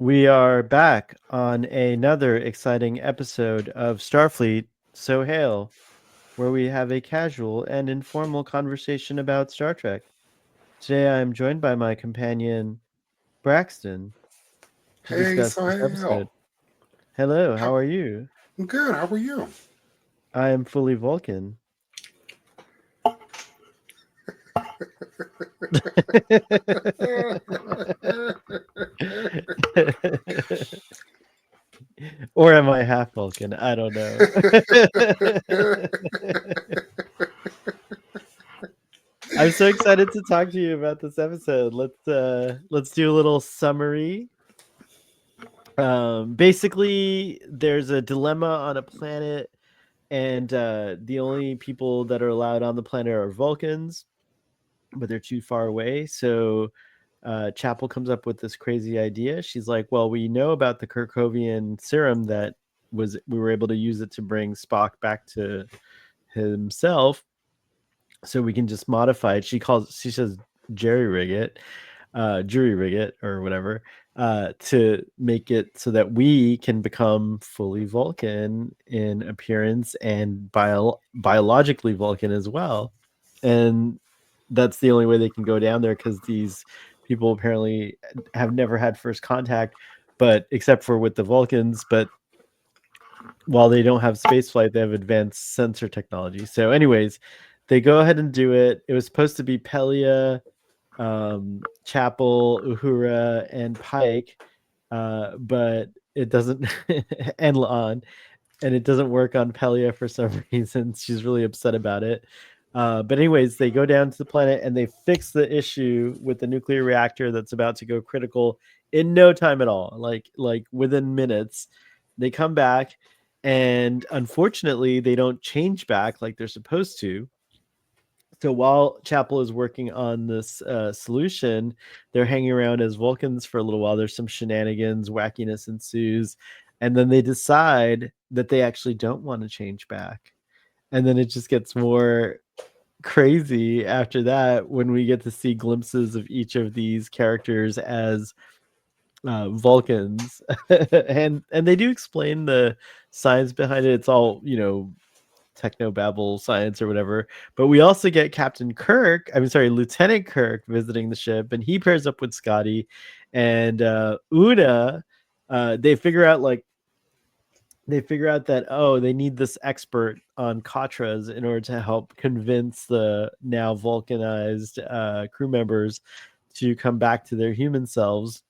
We are back on another exciting episode of Starfleet, So Hail, where we have a casual and informal conversation about Star Trek. Today I am joined by my companion, Braxton, to Hey, discuss this Sahel. episode. Hello, How, how are you? good. How are you? I am fully Vulcan. Or am I half Vulcan? I don't know. I'm so excited to talk to you about this episode. Let's do a little summary. Basically there's a dilemma on a planet, and the only people that are allowed on the planet are Vulcans, but they're too far away. So Chapel comes up with this crazy idea. She's like, well, we know about the Kirkovian serum that we were able to use it to bring Spock back to himself, so we can just modify it. She says jerry rig it, jury rig it or whatever, to make it so that we can become fully Vulcan in appearance and biologically Vulcan as well. And that's the only way they can go down there, because these people apparently have never had first contact, but except for with the Vulcans. But while they don't have space flight, they have advanced sensor technology. So, anyways, they go ahead and do it. It was supposed to be Pelia, Chapel, Uhura, and Pike, but it doesn't, and Laan, and it doesn't work on Pelia for some reason. She's really upset about it. But anyways, they go down to the planet and they fix the issue with the nuclear reactor that's about to go critical in no time at all, like within minutes. They come back, and unfortunately, they don't change back like they're supposed to. So while Chapel is working on this solution, they're hanging around as Vulcans for a little while. There's some shenanigans, wackiness ensues, and then they decide that they actually don't want to change back. And then it just gets more crazy after that, when we get to see glimpses of each of these characters as Vulcans, and they do explain the science behind it. It's all, techno babble science or whatever. But we also get Captain Kirk, I'm sorry, Lieutenant Kirk, visiting the ship, and he pairs up with Scotty and Una. They figure out, that, oh, they need this expert on Katras in order to help convince the now vulcanized crew members to come back to their human selves.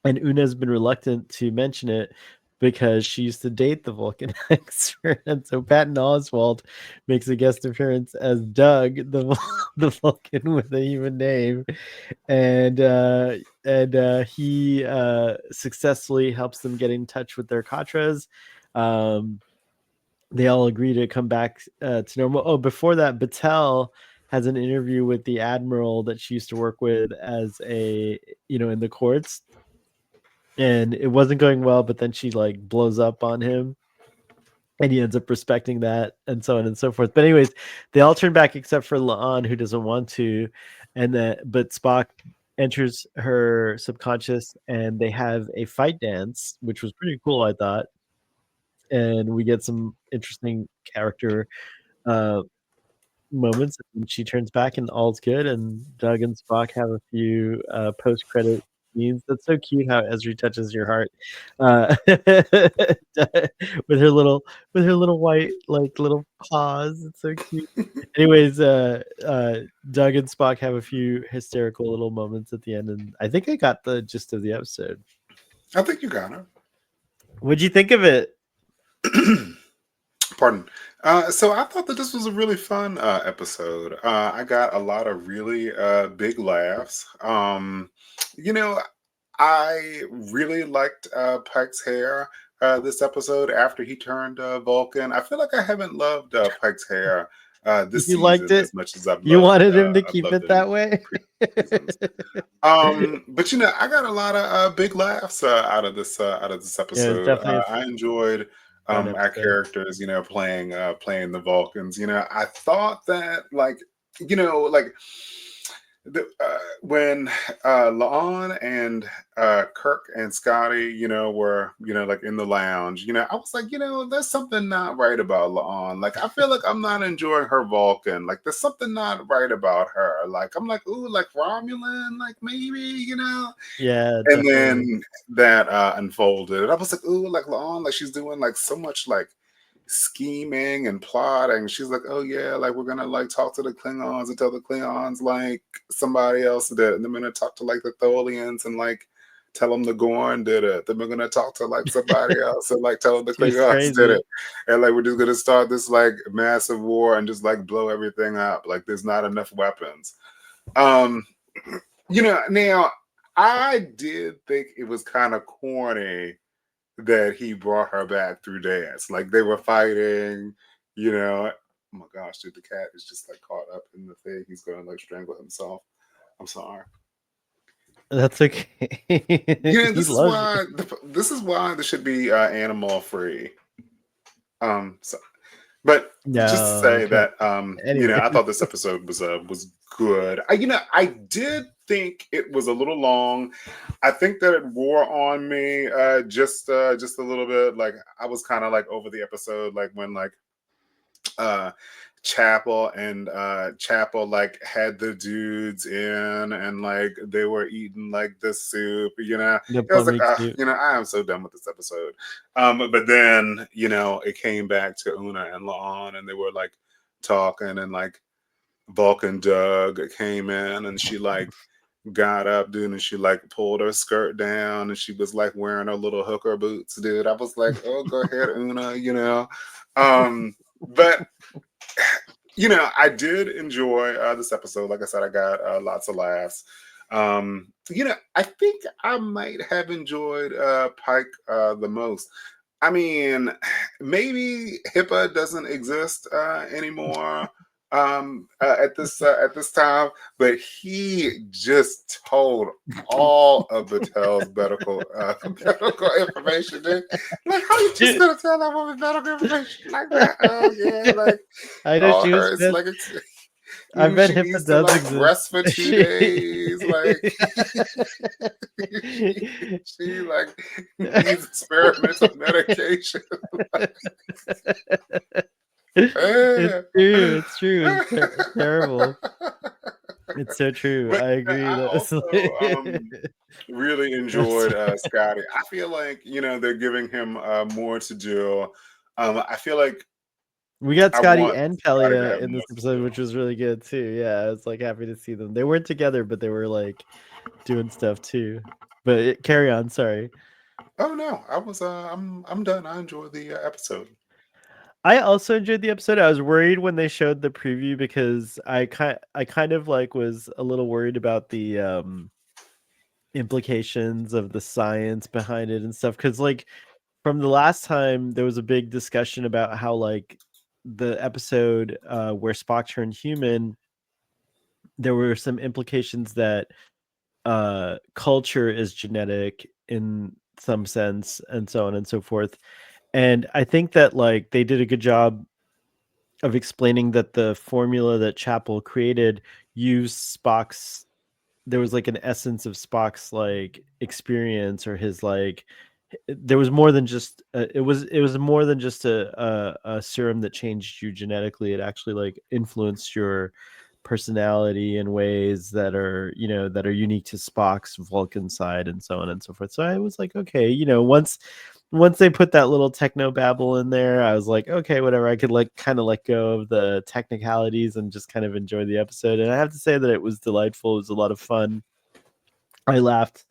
And Una's been reluctant to mention it because she used to date the Vulcan expert. And so Patton Oswalt makes a guest appearance as Doug, the Vulcan with a human name, and he successfully helps them get in touch with their Katras. Um, they all agree to come back to normal. Oh, before that, Battelle has an interview with the admiral that she used to work with as in the courts, and it wasn't going well. But then she like blows up on him, and he ends up respecting that, and so on and so forth. But anyways, they all turn back except for Laan, who doesn't want to, but Spock enters her subconscious, and they have a fight dance, which was pretty cool, I thought. And we get some interesting character uh, moments, and she turns back and all's good. And Doug and Spock have a few post-credit scenes. That's so cute how Esri touches your heart, with her little white, like, little paws. It's so cute. Anyways, Doug and Spock have a few hysterical little moments at the end, and I think I got the gist of the episode. I think you got What'd you think of it? it. Pardon. So I thought that this was a really fun episode. I got a lot of really big laughs. You know, I really liked Pike's hair this episode after he turned Vulcan. I feel like I haven't loved Pike's hair this You liked season it? as much as I've You loved wanted him to keep it it in that way? previous seasons. But I got a lot of big laughs out of this Yeah, it's episode. definitely a I enjoyed fun our episode. characters, playing the Vulcans. I thought that like when La'an and Kirk and Scotty, were like in the lounge, I was like, there's something not right about La'an. Like, I feel like I'm not enjoying her Vulcan. Like, there's something not right about her. Like, I'm like, ooh, like Romulan, like maybe. Yeah, And definitely. then that unfolded, and I was like, ooh, like La'an, like she's doing like so much like scheming and plotting. She's like, oh yeah, like we're gonna like talk to the Klingons and tell the Klingons like somebody else did it. And then we're gonna talk to like the Tholians and like tell them the Gorn did it. Then we're gonna talk to like somebody else and like tell them the She was Klingons did crazy. it. And like we're just gonna start this like massive war and just like blow everything up. Like there's not enough weapons. Um, now I did think it was kind of corny that he brought her back through dance. Like they were fighting, you know. Oh my gosh, dude, the cat is just like caught up in the thing. He's gonna like strangle himself. I'm sorry. That's okay. He This is loves you. why this should be animal free. So, but just to No, say come that, on. Anyway, I thought this episode was good. I did think it was a little long. I think that it wore on me just a little bit. Like I was kind of like over the episode, like when like uh Chapel like had the dudes in and like they were eating like the soup, the It was like, plumbing suit. I am so done with this episode. But then, it came back to Una and La'an and they were like talking and like Vulcan Doug came in and she like got up, dude, and she like pulled her skirt down and she was like wearing her little hooker boots, dude. I was like, oh, go ahead, Una. But I did enjoy this episode. Like I said, I got lots of laughs. I think I might have enjoyed Pike the most. I mean, maybe HIPAA doesn't exist anymore at this time, but he just told all of the Tell's medical medical information. Dude. Like, how you just Dude, gonna tell that woman medical information like that? Oh yeah, like I know all she was her. It's pissed. like it's, I bet she HIPAA needs to does like exist. rest for 2 days. Like she like needs experimental medication. It's Eh. true. It's true. It's terrible. It's so true. But I agree. I That's also really that's enjoyed Scotty. I feel like they're giving him more to do. I feel like we got I Scotty want and Scotty to Pelia have in more this to episode, do. which was really good too. Yeah, I was like happy to see them. They weren't together, but they were like doing stuff too. But carry on. Sorry. Oh no, I'm done. I enjoyed the episode. I also enjoyed the episode. I was worried when they showed the preview because I kind of like was a little worried about the implications of the science behind it and stuff. Because like from the last time, there was a big discussion about how like the episode where Spock turned human, there were some implications that culture is genetic in some sense, and so on and so forth. And I think that like they did a good job of explaining that the formula that Chapel created used Spock's there was like an essence of Spock's like experience or his like there was more than just it was more than just a serum that changed you genetically. It actually like influenced your personality in ways that are that are unique to Spock's Vulcan side and so on and so forth. So I was like, okay, once they put that little techno babble in there, I was like, okay, whatever. I could like kind of let go of the technicalities and just kind of enjoy the episode. And I have to say that it was delightful. It was a lot of fun. I laughed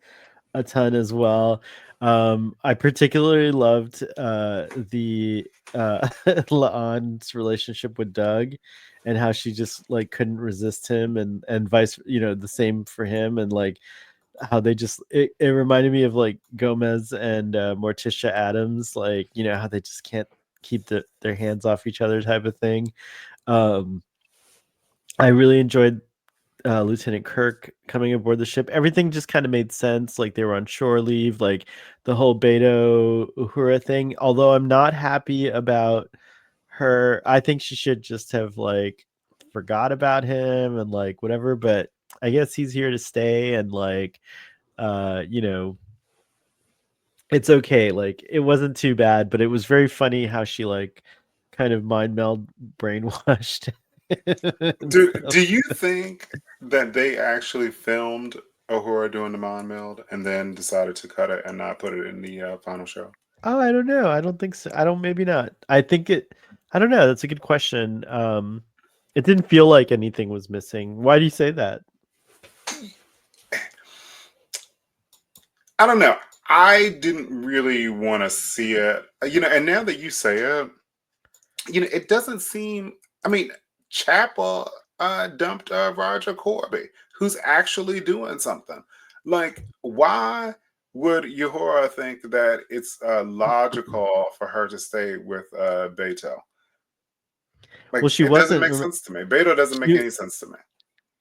a ton as well. I particularly loved the La'an's relationship with Doug and how she just like couldn't resist him and vice the same for him and like how they just it reminded me of like Gomez and Morticia Adams, like how they just can't keep their hands off each other type of thing. um I really enjoyed Lieutenant Kirk coming aboard the ship. Everything just kind of made sense. Like they were on shore leave, like the whole Beto Uhura thing. Although I'm not happy about her, I think she should just have like forgot about him and like whatever. But I guess he's here to stay, and like, you know, it's okay. Like, it wasn't too bad, but it was very funny how she like kind of mind meld brainwashed and stuff. Do you think that they actually filmed Uhura doing the mind meld and then decided to cut it and not put it in the final show? Oh, I don't know. I don't think so. I don't. Maybe not. I think it. I don't know. That's a good question. It didn't feel like anything was missing. Why do you say that? I don't know. I didn't really want to see it, and now that you say it, it doesn't seem. I mean, Chapel dumped Roger Corby, who's actually doing something. Like, why would Uhura think that it's logical for her to stay with Beto? Like, Well, she it doesn't wasn't. make sense to me. Beto doesn't make She any sense to me.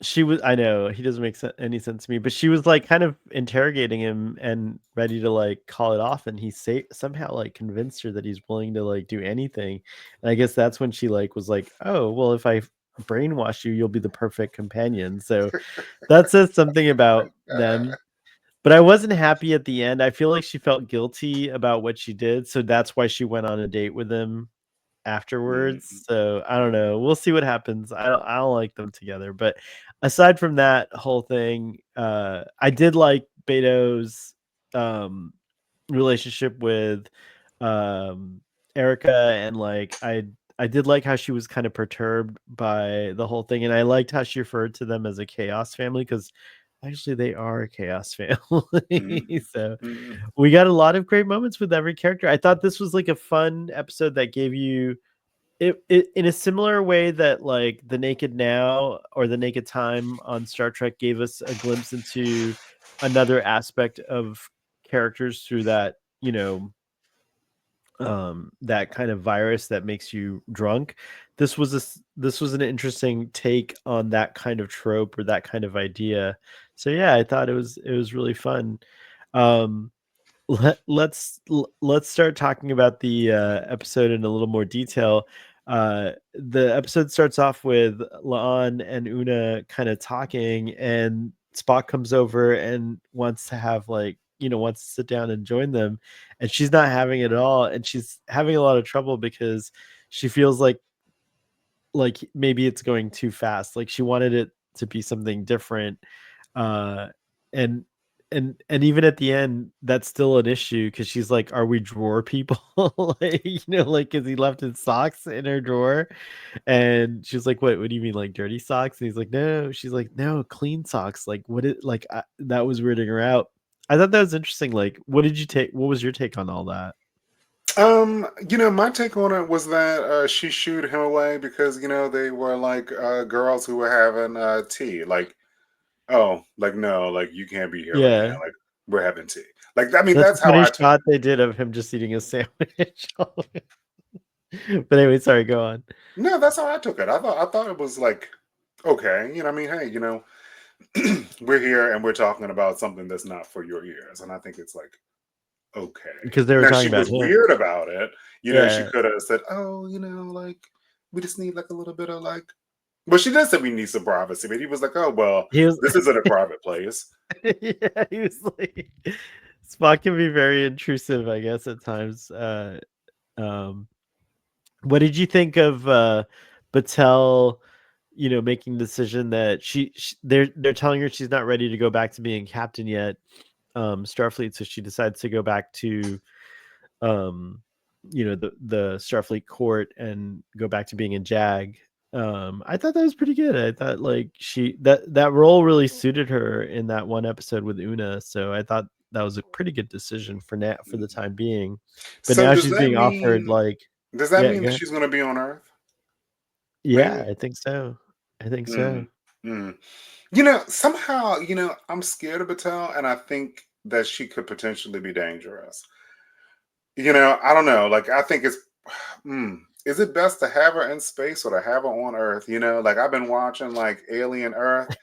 she was. I know he doesn't make any sense to me, but she was like kind of interrogating him and ready to like call it off, and he somehow like convinced her that he's willing to like do anything. And I guess that's when she like was like, oh well, if I brainwash you, you'll be the perfect companion. So that says something about Uh, them. But I wasn't happy at the end. I feel like she felt guilty about what she did, so that's why she went on a date with him afterwards. mm, So I don't mm, know. We'll see what happens. I don't like them together. But aside from that whole thing, I did like Beto's um relationship with um Erica, and like I did like how she was kind of perturbed by the whole thing, and I liked how she referred to them as a chaos family, because actually they are a chaos family. mm, So mm. we got a lot of great moments with every character. I thought this was like a fun episode that gave you it in a similar way that like the Naked Now or the Naked Time on Star Trek gave us a glimpse into another aspect of characters through that, that kind of virus that makes you drunk. This was an interesting take on that kind of trope or that kind of idea. So yeah, I thought it was really fun. um let's start talking about the episode in a little more detail. The episode starts off with Laan and Una kind of talking, and Spock comes over and wants to have like, wants to sit down and join them, and she's not having it at all, and she's having a lot of trouble because she feels like maybe it's going too fast. Like she wanted it to be something different. uh and and even at the end, that's still an issue, because she's like, are we drawer people? Like, like, because he left his socks in her drawer, and she's like, what do you mean, like dirty socks? And he's like, no. She's like, no, clean socks. Like, that was weirding her out. I thought that was interesting. Like, what was your take on all that? My take on it was that she shooed him away because they were like girls who were having tea. Like, oh, like no, like you can't be here right now. Yeah, Like we're having tea. Like I mean, that's a that's how funny I took shot it. they did of him just eating a sandwich. But anyway, sorry, go on. No, that's how I took it. I thought it was like okay. I mean, hey, we're here and we're talking about something that's not for your ears, and I think it's like okay. Because they were Now talking she about was him. weird about it. She Yeah, could have said, "Oh, like we just need like a little bit of like." But she did say we need some privacy. But he was like, "Oh well, he was. this isn't a private place." Yeah, he was like, Spock can be very intrusive, I guess, at times. Um, what did you think of Battelle? Making the decision that they're telling her she's not ready to go back to being captain yet, Starfleet, so she decides to go back to um the Starfleet court and go back to being a JAG. I thought that was pretty good. I thought like that role really suited her in that one episode with Una, so I thought that was a pretty good decision for the time being. But So now she's being offered like, does that yeah, mean go that ahead. she's going to be on Earth? Yeah, Maybe. I think so. I think so. Mm, mm. Somehow, I'm scared of Battelle, and I think that she could potentially be dangerous. I don't know. Like, I think it's, is it best to have her in space or to have her on Earth? Like I've been watching like Alien Earth,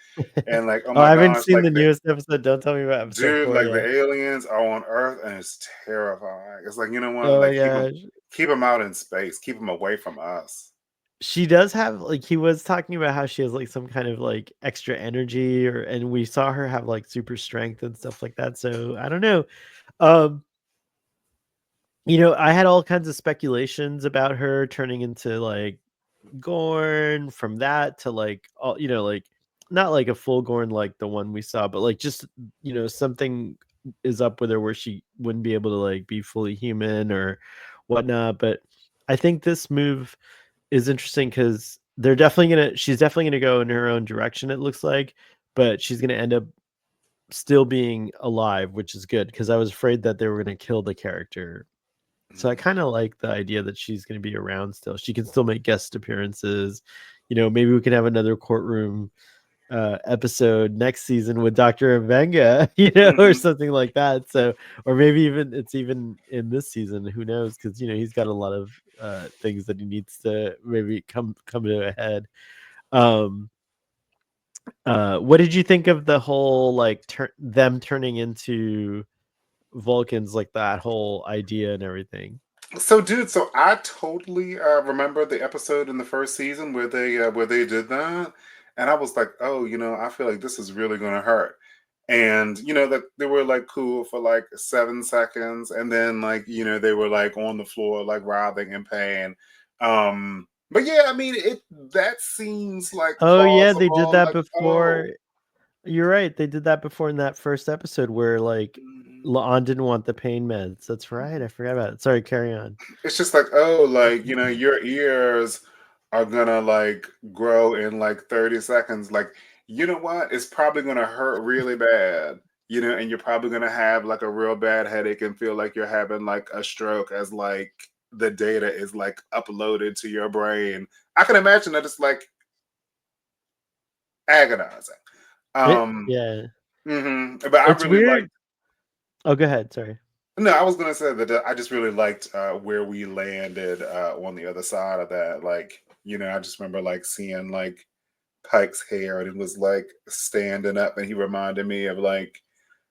and like, oh Oh, I my haven't gosh, seen like the the newest episode. Don't tell me about episode dude, 4 like the yet. aliens are on Earth, and it's terrifying. It's like, you know what? Oh my Like, gosh. keep them out in space, keep them away from us. she does have like he was talking about how she has like some kind of like extra energy or and we saw her have like super strength and stuff like that. So I don't know. Um I had all kinds of speculations about her turning into like Gorn from that to like all like not like a full Gorn like the one we saw, but like just something is up with her where she wouldn't be able to like be fully human or whatnot. But I think this move is interesting because she's definitely gonna go in her own direction, it looks like, but she's gonna end up still being alive, which is good because I was afraid that they were gonna kill the character. So I kind of like the idea that she's going to be around still. She can still make guest appearances. Maybe we can have another courtroom episode next season with Dr. Mbenga, or Mhm. something like that. So, or maybe even in this season. Who knows? Because he's got a lot of things that he needs to maybe come to a head. Um, what did you think of the whole like them turning into Vulcans, like that whole idea and everything? So, dude, so I totally remember the episode in the first season where they did that, and I was like, oh, I feel like this is really gonna hurt. And that they were like cool for like 7 seconds, and then like they were like on the floor like writhing in pain. But yeah, I mean it. That seems like Oh yeah, they did plausible. that Like, before. oh. You're right. They did that before in that first episode where like Mhm. La'an didn't want the pain meds. That's right. I forgot about it. Sorry, carry on. It's just like, oh, like, your ears are gonna like grow in like 30 seconds. Like, you know what? It's probably gonna hurt really bad, and you're probably gonna have like a real bad headache and feel like you're having like a stroke as like the data is like uploaded to your brain. I can imagine that it's like agonizing. Um, Yeah. but I It's really like. weird. Oh, go ahead. Sorry. No, I was gonna say that I just really liked where we landed on the other side of that. Like, I just remember like seeing like Pike's hair, and it was like standing up, and he reminded me of like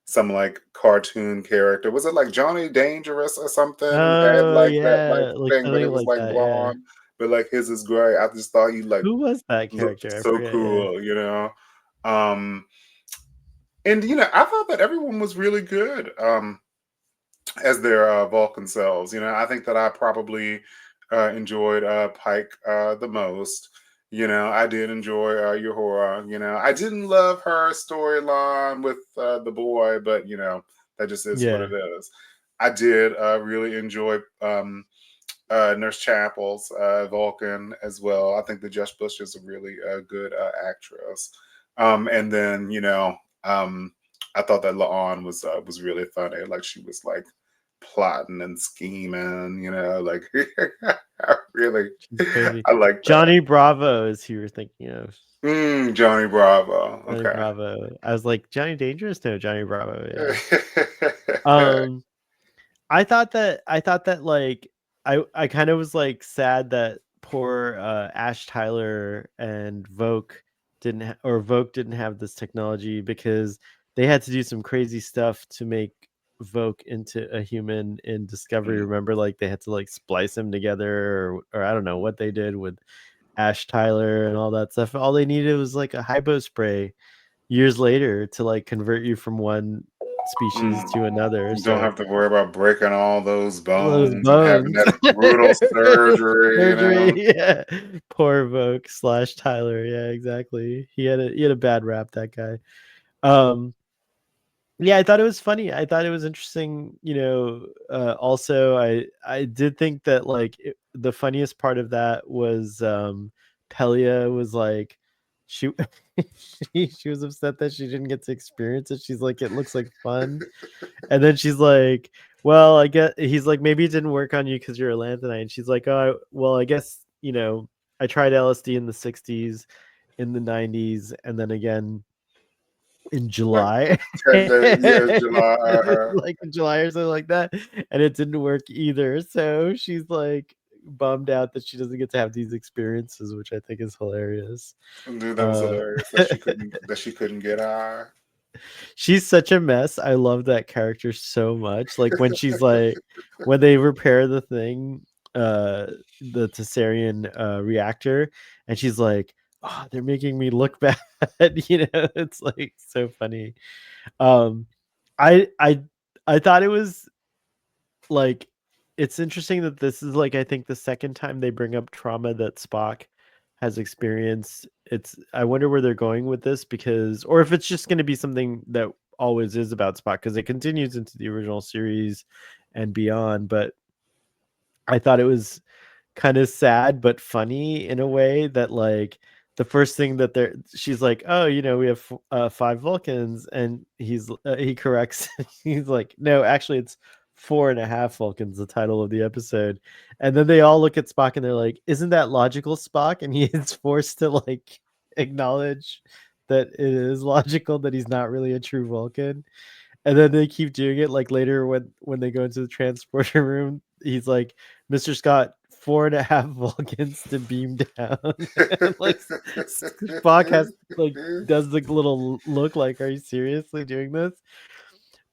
some like cartoon character. Was it like Johnny Dangerous or something? Who had Oh like that like yeah, like thing, but it something was like like that. Yeah. blonde, but like his is gray. I just thought he like Who was that looked character? I so forget. Yeah. cool. Um, and I thought that everyone was really good. As their Vulcan selves. I think that I probably enjoyed Pike the most. I did enjoy Uhura. I didn't love her storyline with the boy, but that just is what Yeah. it is. I did really enjoy Nurse Chapel's Vulcan as well. I think that Jess Bush is a really good actress. And then I thought that La'an was really funny. Like she was like plotting and scheming. Like I really She's crazy. I like that. Johnny Bravo is who you're thinking of. Johnny Bravo. Johnny Okay. Bravo. I was like, Johnny Dangerous? No, Johnny Bravo. Yeah. Um I thought that like I kind of was like sad that poor Ash Tyler and Voke didn't have this technology because they had to do some crazy stuff to make Voke into a human in Discovery. Mm. Remember, like they had to like splice him together, or I don't know what they did with Ash Tyler and all that stuff. All they needed was like a hypo spray years later to like convert you from one species Mm. to another. You don't So have to worry about breaking all those those bones and having bones. that brutal surgery. Surgery, yeah. Poor Vogue slash Tyler. Yeah, exactly. He had a bad rap, that guy. Um, yeah, I thought it was funny. I thought it was interesting. Also, I did think that like the funniest part of that was Pelia was like she she was upset that she didn't get to experience it. She's like, it looks like fun. And then she's like, well, I guess he's like, maybe it didn't work on you because you're a Lanthanite. And she's like, oh, well, I guess, I tried LSD in the 60s, in the 90s, and then again in Like July. 10 days, yeah, July. Like in July or something like that. And it didn't work either. So she's like bummed out that she doesn't get to have these experiences, which I think is hilarious. Dude, that was Uh, hilarious that she couldn't get high. She's such a mess. I love that character so much. Like when she's like when they repair the thing uh the Tessarian reactor, and she's like, "Oh, they're making me look bad." It's like so funny. Um, I I I thought it was like it's interesting that this is like I think the second time they bring up trauma that Spock has experienced. It's I wonder where they're going with this because or if it's just going to be something that always is about Spock because it continues into the original series and beyond, but I thought it was kind of sad but funny in a way that like the first thing that they're she's like, oh, we have 5 Vulcans, and he corrects. He's like, no, actually it's 4.5 Vulcans, the title of the episode. And then they all look at Spock and they're like, isn't that logical, Spock? And he is forced to like acknowledge that it is logical that he's not really a true Vulcan. And then they keep doing it. Like later, when they go into the transporter room, he's like, "Mr. Scott, 4.5 Vulcans to beam down." And like Spock has like does the little look like, "Are you seriously doing this?"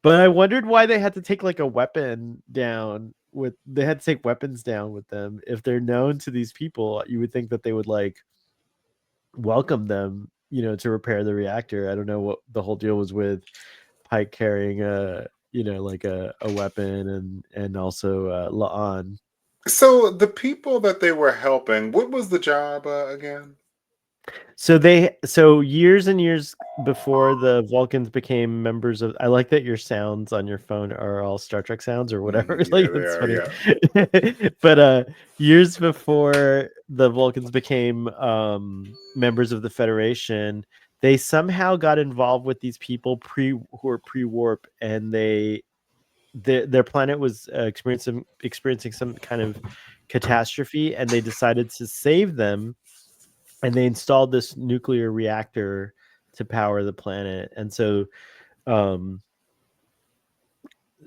But I wondered why they had to take like a weapon down with. They had to take weapons down with them if they're known to these people. You would think that they would like welcome them, to repair the reactor. I don't know what the whole deal was with Pike carrying like a weapon and also La'an. So the people that they were helping, what was the job again? So years and years before the Vulcans became members of, I like that your sounds on your phone are all Star Trek sounds or whatever. Yeah, Like they that's are. funny. Yeah. But years before the Vulcans became members of the Federation, they somehow got involved with these people who were pre-warp, and their planet was experiencing some kind of catastrophe, and they decided to save them, and they installed this nuclear reactor to power the planet. And um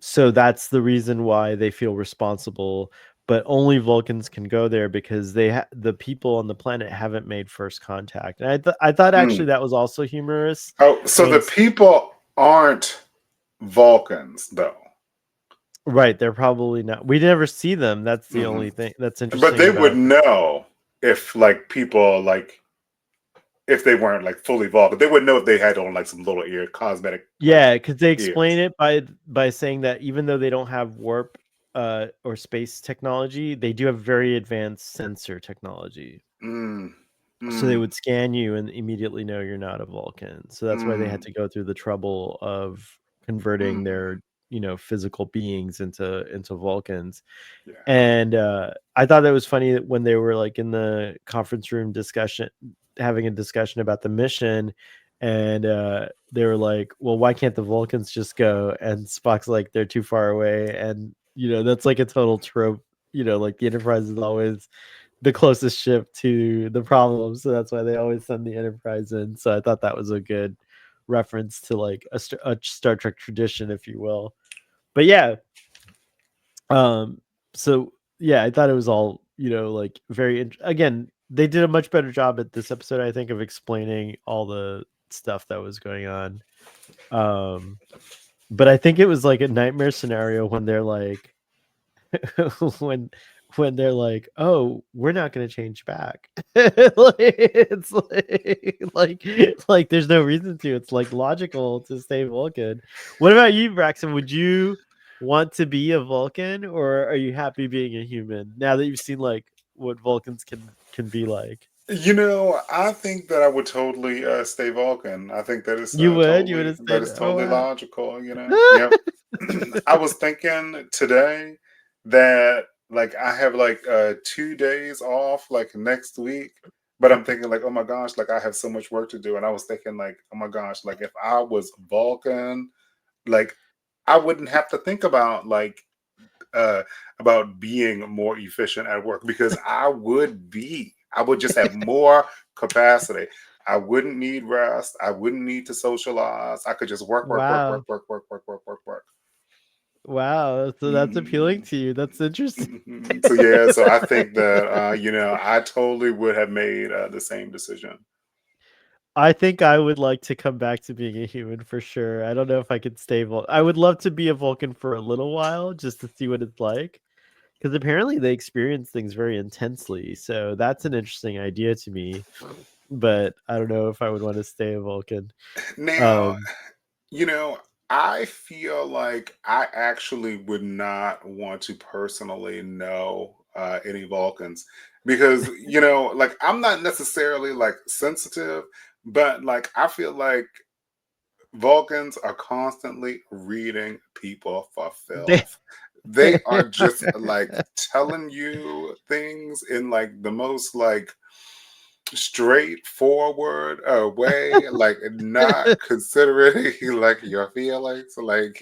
so that's the reason why they feel responsible, but only Vulcans can go there because the people on the planet haven't made first contact. And I thought actually Mm. that was also humorous Oh, so when the people aren't Vulcans, though. right, they're probably not. We never see them. That's the Hmm. only thing that's But interesting they would about. know if, like, people like if they weren't like fully Vulcan, they would know if they had on like some little ear cosmetic like Yeah, because they explain ears. it by saying that even though they don't have warp or space technology, they do have very advanced sensor technology. Mm, So they mm, would scan you and immediately know you're not a Vulcan. So that's why they had mm, to go through the trouble of converting mm. their, physical beings into Vulcans. Yeah. And I thought that was funny that when they were like in the conference room discussion, having a discussion about the mission, and they were like, "Well, why can't the Vulcans just go?" And Spock's like, "They're too far away." And that's like a total trope. Like the Enterprise is always the closest ship to the problem, so that's why they always send the Enterprise in. So I thought that was a good reference to like a Star Trek tradition, if you will. But yeah, um, so yeah, I thought it was all like very again. They did a much better job at this episode, I think, of explaining all the stuff that was going on. Um, but I think it was like a nightmare scenario when they're like, when they're like, "Oh, we're not going to change back." Like, it's like there's no reason to. It's like logical to stay Vulcan. What about you, Braxton? Would you want to be a Vulcan, or are you happy being a human now that you've seen like what Vulcans can be like? I think that I would totally stay Vulcan. I think that is You would totally have stayed. Oh wow. logical. Yep. I was thinking today that like I have like 2 days off like next week, but I'm thinking like, oh my gosh, like I have so much work to do, and I was thinking like, oh my gosh, like if I was Vulcan, like I wouldn't have to think uh about being more efficient at work because I would just have more capacity. I wouldn't need rest. I wouldn't need to socialize. I could just work, work, work, work, Wow. work, work, work, work, work, work. Wow. So that's appealing Mhm. to you. That's interesting. So yeah, so I think that I totally would have made the same decision. I think I would like to come back to being a human for sure. I don't know if I could stay I would love to be a Vulcan for a little while just to see what it's like, because apparently they experience things very intensely. So that's an interesting idea to me. But I don't know if I would want to stay a Vulcan. Now, Um, you know, I feel like I actually would not want to personally know any Vulcans because, like I'm not necessarily like sensitive, but like I feel like Vulcans are constantly reading people for they, filth. They are just like telling you things in like the most like straightforward way, like not considering like your feelings. Like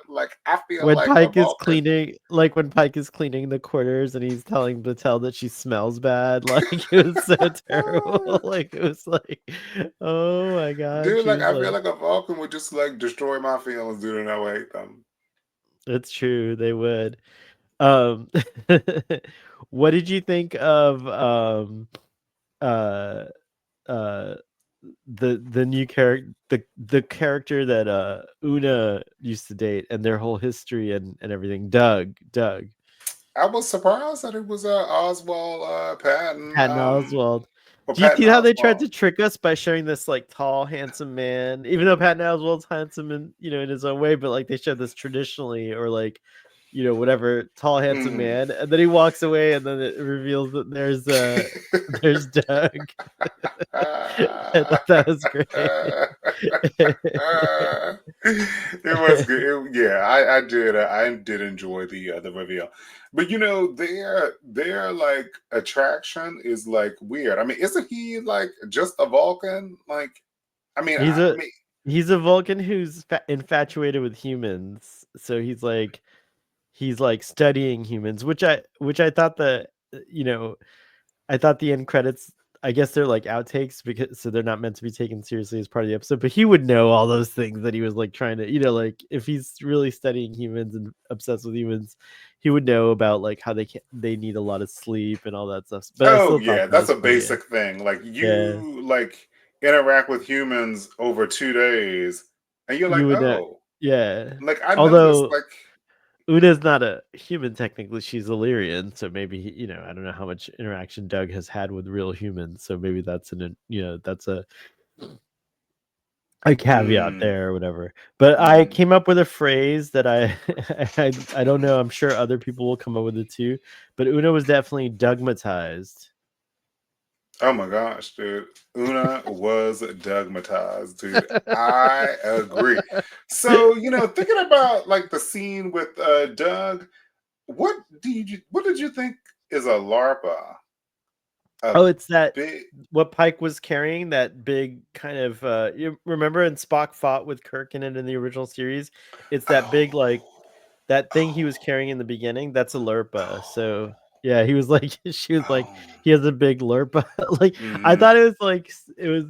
like I feel when like a Pike is Vulcan. cleaning, like when Pike is cleaning the quarters and he's telling Battelle that she smells bad, like it was so terrible. Like it was like, oh my god, Dude, she like was I feel like, like a Vulcan would just like destroy my feelings, dude, and I would hate them. it's true, they would. Um, what did you think of uh uh the new character, the character that Una used to date, and their whole history and everything? Doug I was surprised that it was Oswald Patton. Patton Oswalt. Or Do you Patton see how they tried Oswald. to trick us by showing this like tall, handsome man, even though Patton Oswalt's handsome in, in his own way, but like they showed this traditionally, or like, whatever, tall, handsome Mm. man, and then he walks away, and then it reveals that there's Doug. I thought that was great. It was good. Yeah, I did enjoy the reveal, but their like attraction is like weird. I mean, isn't he like just a Vulcan? Like, I mean, He's I a mean, he's a Vulcan who's infatuated with humans. So he's like studying humans, which I thought I thought the end credits, I guess they're like outtakes, because so they're not meant to be taken seriously as part of the episode. But he would know all those things that he was like trying to, like if he's really studying humans and obsessed with humans, he would know about like how they need a lot of sleep and all that stuff. But I oh still thought yeah, that that's was a funny. Yeah. basic thing. Like Yeah. you like interact with humans over 2 days, and you're like, You would know. oh, Yeah. like I noticed, Although like. Una's not a human technically, she's Illyrian, so maybe I don't know how much interaction Doug has had with real humans, so maybe that's that's a caveat Mm. there or whatever. But I Mm. came up with a phrase that I don't know, I'm sure other people will come up with it too, but Una was definitely dogmatized. Oh my gosh, dude. Una was dogmatized, dude. I agree. So, thinking about like the scene with Doug, what did you think is a LARPA? A Oh, it's that big what Pike was carrying, that big kind of you remember, and Spock fought with Kirk in it in the original series? It's that big, oh, like, that thing he was oh, carrying in the beginning, that's a Lurpa. oh, So yeah, he was like, she was like, oh. he has a big Lurpa. Like, I thought Mm. it was like, it was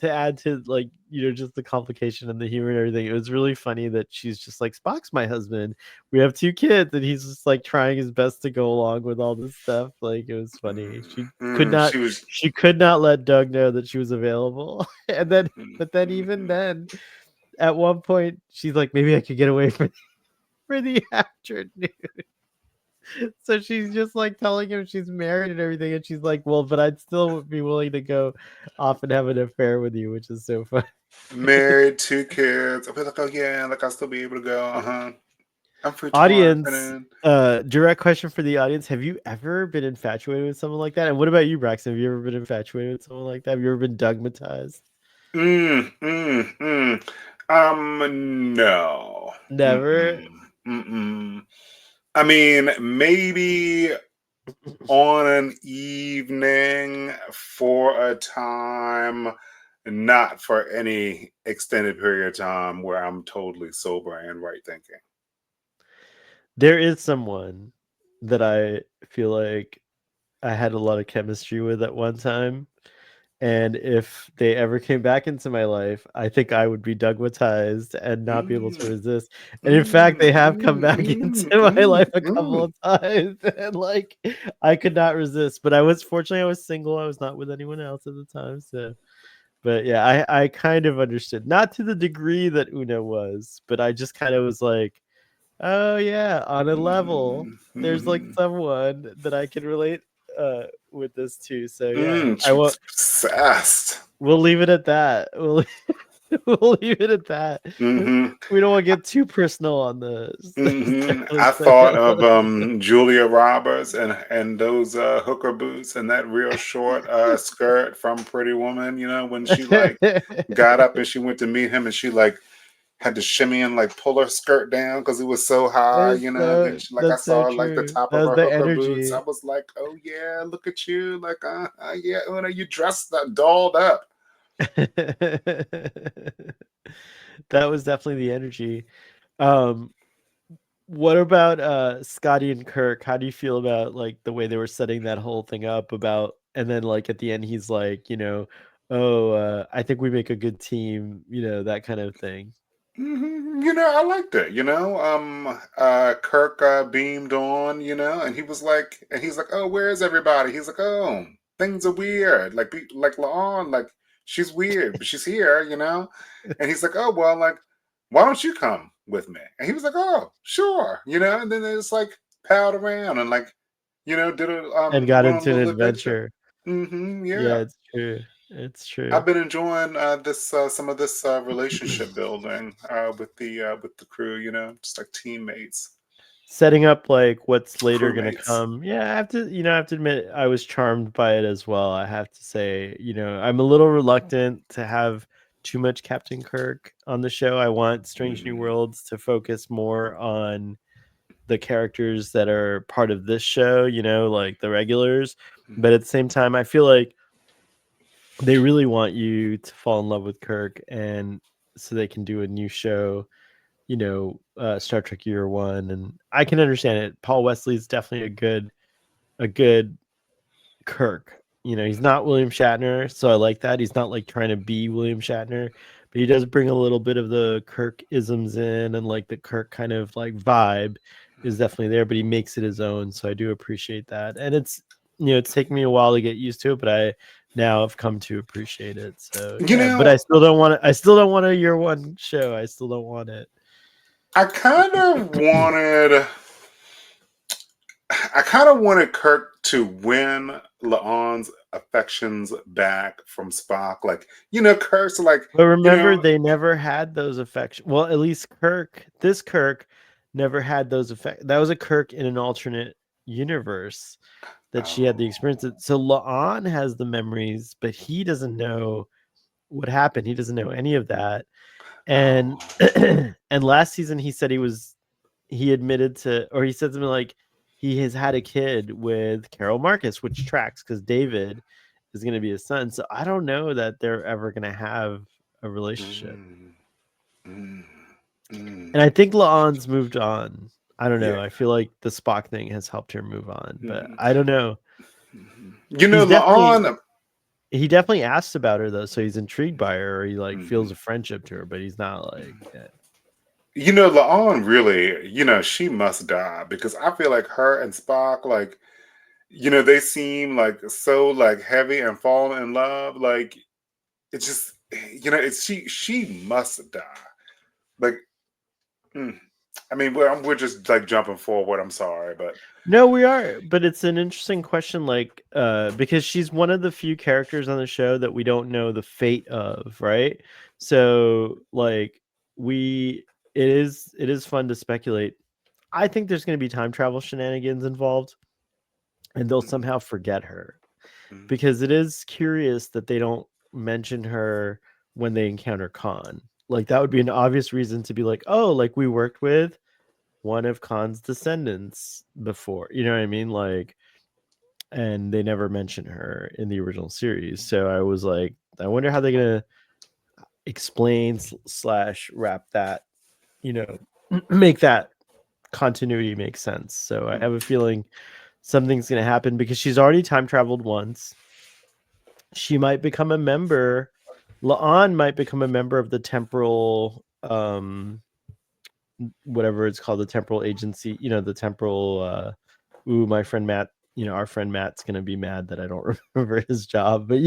to add to like, just the complication and the humor and everything. It was really funny that she's just like, Spock's my husband. We have 2 kids, and he's just like trying his best to go along with all this stuff. Like, it was funny. Mm. She could Mm. not, She was she could not let Doug know that she was available. And then, mm, but then mm, even mm. then, at one point, she's like, maybe I could get away for the afternoon. So she's just like telling him she's married and everything, and she's like, "Well, but I'd still be willing to go off and have an affair with you," which is so fun. Married, 2 kids. I'll be like, oh yeah, like I'll still be able to go. Uh-huh. I'm free tomorrow Audience, afternoon. direct question for the audience: have you ever been infatuated with someone like that? And what about you, Braxton? Have you ever been infatuated with someone like that? Have you ever been dogmatized? Mm, mm, mm. No. Never. Mm-mm. Mm-mm. I mean, maybe on an evening for a time, not for any extended period of time where I'm totally sober and right thinking. There is someone that I feel like I had a lot of chemistry with at one time. And if they ever came back into my life, I think I would be dogmatized and not be able to Mm, resist. And in fact, mm, they have come mm, back into mm, my mm, life a couple mm. of times, and like I could not resist. But I was fortunately I was single. I was not with anyone else at the time. So, but yeah, I kind of understood, not to the degree that Una was, but I just kind of was like, Oh yeah, on a level, there's like Mhm. someone that I can relate with this to. So yeah, I She's will. obsessed. We'll leave it at that. We'll leave it at that. Hmm. We don't want to get too personal on this. I Let's thought of Julia Roberts and those hooker boots and that real short skirt from Pretty Woman. You know, when she like got up and she went to meet him and she like had to shimmy and like pull her skirt down because it was so high. It's You know, and then so she like I that's so saw like the true. top That of was her the hooker boots. I energy. was like, oh yeah, look at you, like yeah, Una, you dressed dolled up. That was definitely the energy. Um, what about Scotty and Kirk? How do you feel about like the way they were setting that whole thing up about, and then like at the end he's like, oh, I think we make a good team, that kind of thing. You know, I liked it. Kirk beamed on, and he was like, and he's like, "Oh, where's everybody?" He's like, "Oh, things are weird. Like Laon, like she's weird, but she's here, And he's like, "Oh, well, like, why don't you come with me?" And he was like, "Oh, sure, And then they just like palled around and like, did a And got went on a into an little adventure. adventure. Yeah, Yeah. it's true. It's true. I've been enjoying this some of this relationship building with the crew. Just like teammates, Setting up like what's later gonna crewmates. come. Yeah, I have to admit I was charmed by it as well. I have to say, I'm a little reluctant to have too much Captain Kirk on the show. I want Strange New Mm, Worlds to focus more on the characters that are part of this show, like the regulars. mm, But at the same time, I feel like they really want you to fall in love with Kirk, and so they can do a new show, Star Trek Year One, and I can understand it. Paul Wesley is definitely a good Kirk. He's not William Shatner, so I like that. He's not like trying to be William Shatner, but he does bring a little bit of the Kirk isms in, and like the Kirk kind of like vibe is definitely there, but he makes it his own. So I do appreciate that. And it's taken me a while to get used to it, but I now have come to appreciate it. So You yeah, but know, I still don't want a year one show. I still don't want it. I kind of wanted, I kind of wanted Kirk to win Laon's affections back from Spock. Like, Kirk's like, But you remember, know, they never had those effects. Well, at least this Kirk, never had those effects. That was a Kirk in an alternate universe that she had the oh, experience. So La'an has the memories, but he doesn't know what happened. He doesn't know any of that. And oh, and last season he admitted to, or he said something like he has had a kid with Carol Marcus, which tracks because David is going to be his son. So I don't know that they're ever going to have a relationship. mm, mm, mm, And I think La'an's moved on. I don't yeah. know. I feel like the Spock thing has helped her move on, but Mhm, I don't know. mhm. He's definitely Laon. he definitely asks about her though, so he's intrigued by her, or he like feels Mhm. a friendship to her, but he's not like La'on really, she must die because I feel like her and Spock, like, they seem like so like heavy and falling in love. Like it's just, it's she must die. Like, mm. I mean, we're just like jumping forward. I'm sorry, but No, we are, but it's an interesting question, like, because she's one of the few characters on the show that we don't know the fate of, right? So, like, we, it is fun to speculate. I think there's going to be time travel shenanigans involved, and they'll mm, somehow forget her mm, because it is curious that they don't mention her when they encounter Khan. Like, that would be an obvious reason to be like, oh, like we worked with one of Khan's descendants before. You know what I mean? Like, and they never mention her in the original series. So I was like, I wonder how they're gonna explain slash wrap that, you know, make that continuity make sense. So I mm, have a feeling something's gonna happen because she's already time traveled once. She might become a member. La'an might become a member of the temporal whatever it's called, the temporal agency, the temporal my friend Matt, our friend Matt's gonna be mad that I don't remember his job, but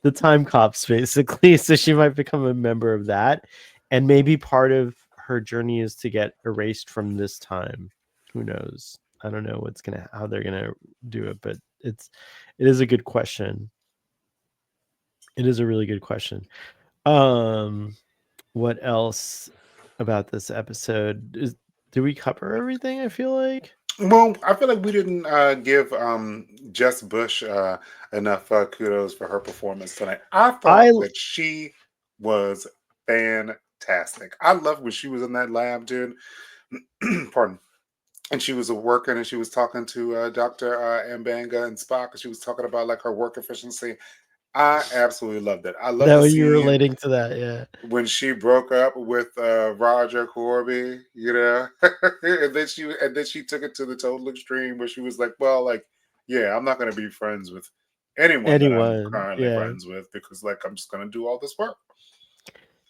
the time cops basically. So she might become a member of that, and maybe part of her journey is to get erased from this time. Who knows? I don't know how they're gonna do it, but it is a good question. It is a really good question. Um, what else about this episode? Did we cover everything? I feel like Well, I feel like we didn't give Jess Bush enough kudos for her performance tonight. I I thought that she was fantastic. I loved when she was in that lab, dude. Pardon. And she was working and she was talking to Dr. Mbanga and Spock, and she was talking about like her work efficiency. I absolutely loved it. I love know the you were scene relating to that, yeah. when she broke up with Roger Corby, you know, and then she took it to the total extreme where she was like, "Well, like, yeah, I'm not going to be friends with anyone that I'm Anyone, currently yeah. friends with because, like, I'm just going to do all this work."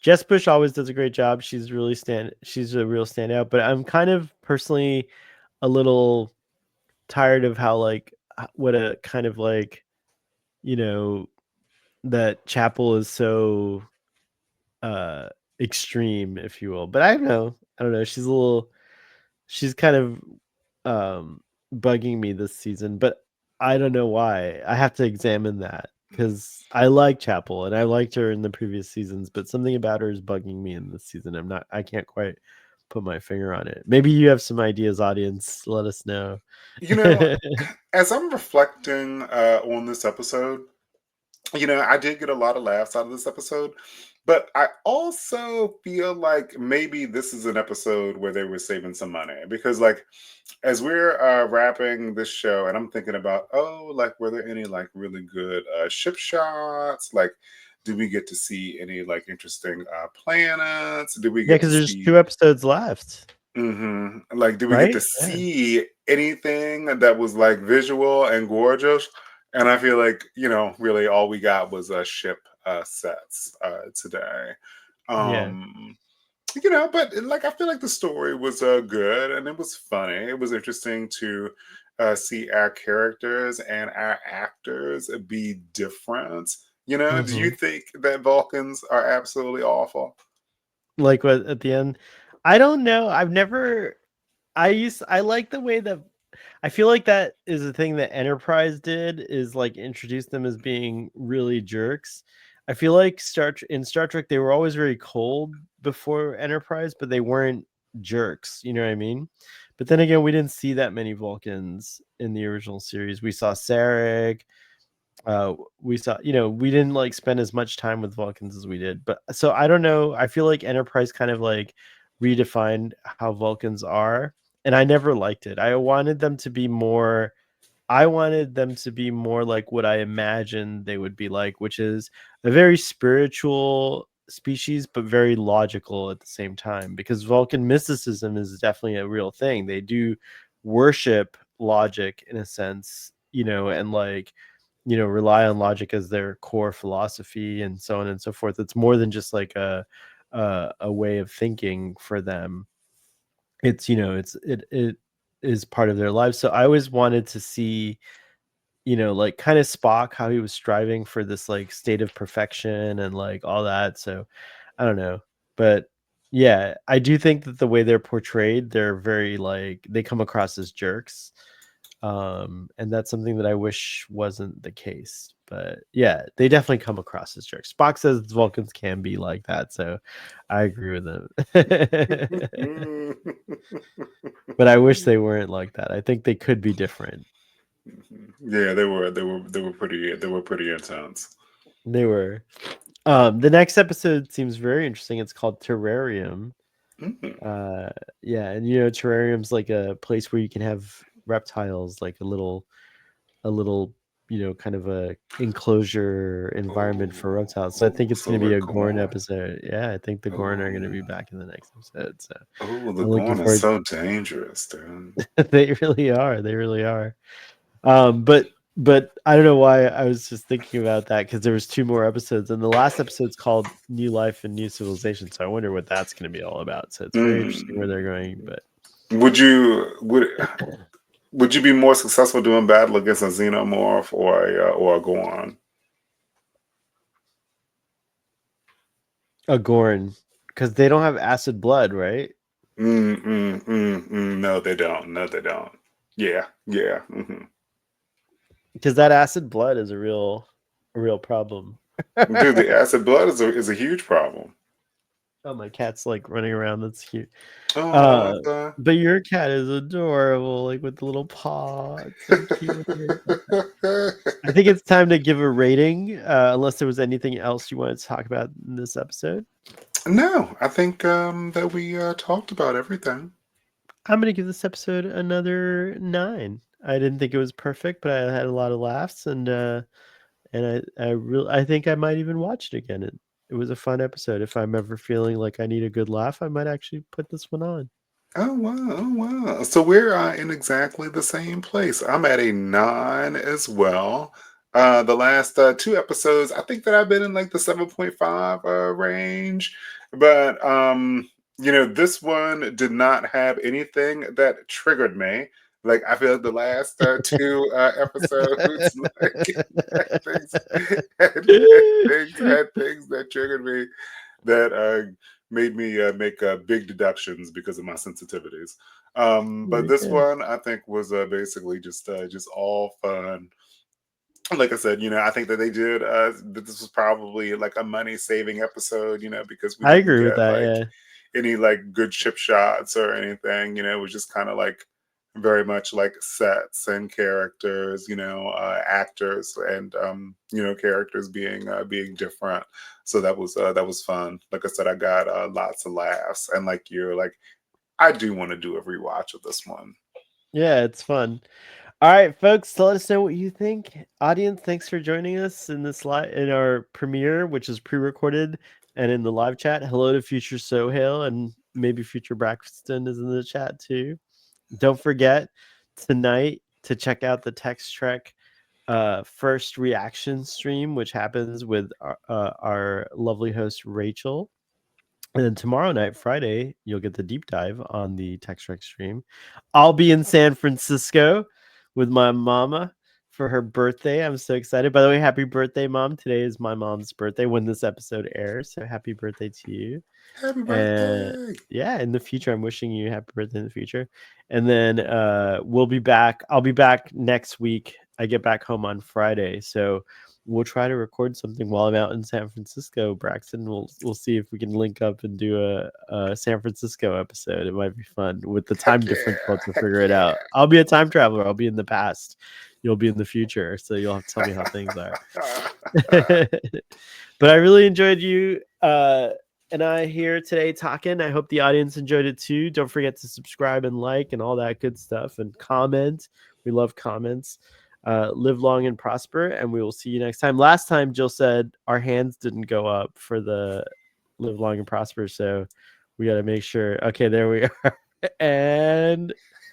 Jess Bush always does a great job. She's a real standout, but I'm kind of personally a little tired of how like what a kind of like, you know, that Chapel is so uh extreme, if you will. But I don't know. I don't know. She's kind of bugging me this season, but I don't know why. I have to examine that because I like Chapel and I liked her in the previous seasons, but something about her is bugging me in this season. I can't quite put my finger on it. Maybe you have some ideas, audience. Let us know. You know, as I'm reflecting on this episode, I did get a lot of laughs out of this episode, but I also feel like maybe this is an episode where they were saving some money because, like, as we're wrapping this show, and I'm thinking about, oh, like, were there any like really good ship shots? Like, do we get to see any like interesting planets? Did we Yeah, get to because there's see? 2 episodes left, Like, did we get to right? Yeah. see anything that was like visual and gorgeous? And I feel like, really all we got was ship sets today. Yeah. Um, but like I feel like the story was good and it was funny. It was interesting to see our characters and our actors be different. Do you Hmm. think that Vulcans are absolutely awful? Like what at the end? I don't know. I like the way that I feel like that is a thing that Enterprise did is like introduce them as being really jerks. I feel like in Star Trek they were always very cold before Enterprise, but they weren't jerks. You know what I mean? But then again, we didn't see that many Vulcans in the original series. We saw Sarek, we saw, we didn't like spend as much time with Vulcans as we did, but so I don't know, I feel like Enterprise kind of like redefined how Vulcans are, and I never liked it. I wanted them to be more like what I imagined they would be like, which is a very spiritual species, but very logical at the same time. Because Vulcan mysticism is definitely a real thing. They do worship logic in a sense, and like, rely on logic as their core philosophy and so on and so forth. It's more than just like a way of thinking for them. It's it is part of their lives. So I always wanted to see, like kind of Spock, how he was striving for this like state of perfection and like all that. So I don't know. But yeah, I do think that the way they're portrayed, they're very like they come across as jerks. And that's something that I wish wasn't the case. But yeah, they definitely come across as jerks. Spock says Vulcans can be like that, so I agree with him. But I wish they weren't like that. I think they could be different. Yeah, they were pretty intense. They were. The next episode seems very interesting. It's called Terrarium. Mm. Uh, yeah, and Terrarium's like a place where you can have reptiles, like a little, kind of a enclosure environment for reptiles. So I think it's So going to be we're a Gorn going. episode. Yeah, I think the Gorn are going to be Oh, back in the next episode. So the I'm looking going is forward. so dangerous, dude. They really are. They really are. But I don't know why I was just thinking about that because there was 2 more episodes, and the last episode's called New Life and New Civilization. So I wonder what that's going to be all about. So it's very interesting where they're going. But Would you would you be more successful doing battle against a xenomorph or a Gorn? a Gorn, Because they don't have acid blood, right? No, they don't. No, they don't. Yeah, yeah. Because that acid blood is a real problem. Dude, the acid blood is a huge problem. Oh, my cat's like running around. That's cute. Oh, Uh, okay. but your cat is adorable, like with the little paw. It's so cute. I think it's time to give a rating, unless there was anything else you wanted to talk about in this episode. No, I think that we talked about everything. I'm gonna give this episode another 9. I didn't think it was perfect, but I had a lot of laughs, and I think I might even watch it again. It was a fun episode. If I'm ever feeling like I need a good laugh, I might actually put this one on. Oh wow, oh wow. So we're in exactly the same place. I'm at a 9 as well. The last two episodes, I think that I've been in like the 7.5 range. But this one did not have anything that triggered me. Like I feel like the last two episodes, like had things, had things that triggered me that made me make big deductions because of my sensitivities. But Very this good. one I think was basically just all fun. Like I said, I think that they did that this was probably like a money saving episode, because we I didn't agree with get that. like Yeah, any like good chip shots or anything. It was just kind of like very much like sets and characters, actors and characters being different. So that was fun. Like I said, I got lots of laughs, and like you're like, I do want to do a rewatch of this one. yeah, it's fun. All right, folks, so let us know what you think. Audience, thanks for joining us in this in our premiere, which is pre-recorded, and in the live chat. Hello to future Sohail, and maybe future Braxton is in the chat too. Don't forget tonight to check out the Text Trek first reaction stream, which happens with our lovely host Rachel. And then tomorrow night, Friday, you'll get the deep dive on the Text Trek stream. I'll be in San Francisco with my mama for her birthday. I'm so excited. By the way, happy birthday, Mom. Today is my mom's birthday when this episode airs. So happy birthday to you. Happy And birthday! yeah, in the future, I'm wishing you happy birthday in the future. And then we'll be back. I'll be back next week. I get back home on Friday. So we'll try to record something while I'm out in San Francisco, Braxton. We'll see if we can link up and do a San Francisco episode. It might be fun with the time Heck difference. We'll have yeah! to Heck figure it yeah! out. I'll be a time traveler. I'll be in the past. You'll be in the future. So you'll have to tell me how things are. But I really enjoyed you and I here today talking. I hope the audience enjoyed it too. Don't forget to subscribe and like and all that good stuff and comment. We love comments. Live long and prosper, and we will see you next time. Last time, Jill said our hands didn't go up for the live long and prosper, so we got to make sure. Okay, there we are. And